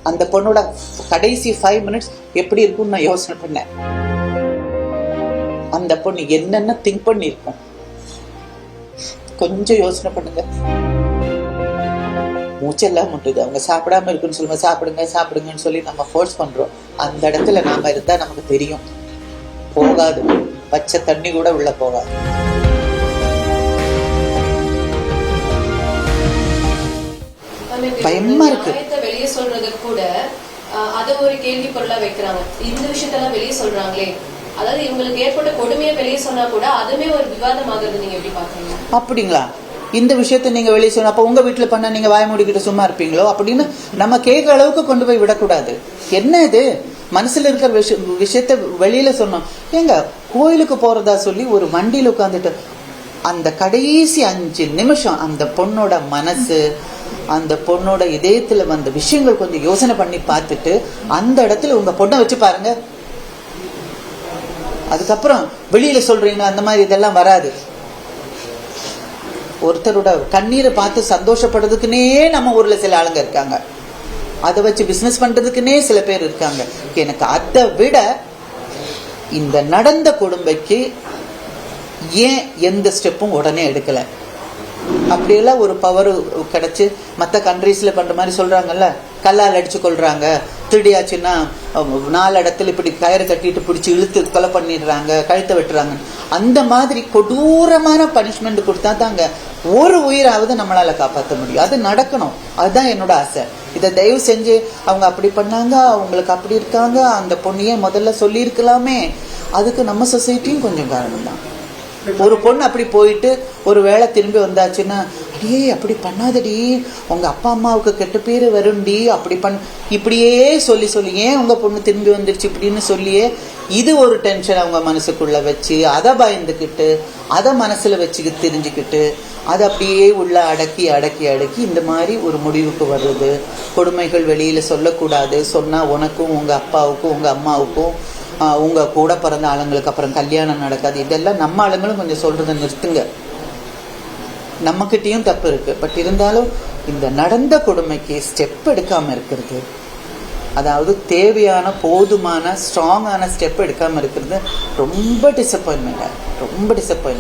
அந்த பொண்ணோட கடைசி 5 minutes எப்படி இருக்கும்னு நான் யோசனை பண்ணேன். அந்த பொண்ணு என்னென்ன திங்க் பண்ணிருக்கோம் கொஞ்சம் யோசனை பண்ணுங்க. மூச்செல்லாம் முட்டுது. அவங்க சாப்பிடாம இருக்குன்னு சொல்லுவோம், சாப்பிடுங்க சாப்பிடுங்கன்னு சொல்லி நம்ம ஃபோர்ஸ் பண்றோம். அந்த இடத்துல நாம இருந்தா நமக்கு தெரியும், போகாது, பச்சை தண்ணி கூட உள்ள போகாது. பயமா இருக்கு. வெளியே சொல்றது கூட அதை ஒரு கேள்வி பொருளா வைக்கிறாங்க. இந்த விஷயத்தெல்லாம் வெளியே சொல்றாங்களே, அதாவது இவங்களுக்கு ஏற்பட்ட கொடுமையை வெளியே சொன்னா கூட அதுமே ஒரு விவாதமாகிறது. நீங்க எப்படி பாக்குறீங்க? அப்படிங்களா? இந்த விஷயத்த நீங்க வெளியே சொன்ன அப்ப உங்க வீட்டுல பண்ண நீங்க வாய மூடிக்கிட்டு சும்மா இருப்பீங்களோ அப்படின்னு நம்ம கேட்க அளவுக்கு கொண்டு போய் விடக்கூடாது. என்ன இது மனசுல இருக்கிற விஷயத்த வெளியில சொன்னோம். ஏங்க கோயிலுக்கு போறதா சொல்லி ஒரு வண்டியில உட்காந்துட்டு அந்த கடைசி 5 நிமிஷம் அந்த பொண்ணோட மனசு, அந்த பொண்ணோட இதயத்துல வந்த விஷயங்கள் கொஞ்சம் யோசனை பண்ணி பார்த்துட்டு அந்த இடத்துல உங்க பொண்ணை வச்சு பாருங்க. அதுக்கப்புறம் வெளியில சொல்றீங்க அந்த மாதிரி இதெல்லாம் வராது. ஒருத்தரோட கண்ணீரை பார்த்து சந்தோஷப்படுறதுக்குன்னே நம்ம ஊர்ல சில ஆளுங்க இருக்காங்க, அதை வச்சு பிசினஸ் பண்றதுக்குன்னே சில பேர் இருக்காங்க. எனக்கு அதை விட இந்த நடந்த கொடுமைக்கு ஏன் எந்த ஸ்டெப்பும் உடனே எடுக்கல? அப்படியெல்லாம் ஒரு பவர் கிடைச்சு மற்ற கண்ட்ரீஸ்ல பண்ற மாதிரி சொல்றாங்கல்ல, கல்லால் அடிச்சு கொள்றாங்க, திருடியாச்சுன்னா 4 இடத்துல இப்படி கயிறு கட்டிட்டு பிடிச்சி இழுத்து கொலை பண்ணிடுறாங்க, கழுத்தை வெட்டுறாங்க. அந்த மாதிரி கொடூரமான பனிஷ்மெண்ட் கொடுத்தா தாங்க ஒரு உயிராவது நம்மளால காப்பாற்ற முடியும். அது நடக்கணும். அதுதான் என்னோட ஆசை. இதை தயவு செஞ்சு அவங்க அப்படி பண்ணாங்க, அவங்களுக்கு அப்படி இருக்காங்க, அந்த பொண்ணையே முதல்ல சொல்லியிருக்கலாமே. அதுக்கு நம்ம சொசைட்டியும் கொஞ்சம் காரணம் தான். ஒரு பொண்ணு அப்படி போயிட்டு ஒரு வேளை திரும்பி வந்தாச்சுன்னா, அடியே அப்படி பண்ணாதடி, உங்க அப்பா அம்மாவுக்கு கெட்ட பேரு வரும்டி, அப்படி இப்படியே சொல்லி சொல்லி ஏன் உங்க பொண்ணு திரும்பி வந்துருச்சு இப்படின்னு சொல்லியே இது ஒரு டென்ஷன் அவங்க மனசுக்குள்ள வச்சு அதை பயந்துக்கிட்டு அதை மனசுல வச்சுக்கிட்டு தெரிஞ்சுக்கிட்டு அதை அப்படியே உள்ள அடக்கி அடக்கி அடக்கி இந்த மாதிரி ஒரு முடிவுக்கு வர்றது. கொடுமைகள் வெளியில சொல்லக்கூடாது, சொன்னா உனக்கும் உங்க அப்பாவுக்கும் உங்க அம்மாவுக்கும் உங்க கூட பிறந்த ஆளுங்களுக்கு அப்புறம் கல்யாணம் நடக்காது. இதெல்லாம் நம்ம ஆளுங்களும் கொஞ்சம் சொல்றதை நிறுத்துங்க. நம்மகிட்டயும் தப்பு இருக்கு. பட் இருந்தாலும் இந்த நடந்த கொடுமைக்கு ஸ்டெப் எடுக்காம இருக்கிறது, அதாவது தேவையான போதுமான ஸ்ட்ராங்கான ஸ்டெப் எடுக்காம இருக்கிறது ரொம்ப டிசப்பாயின்மெண்ட்.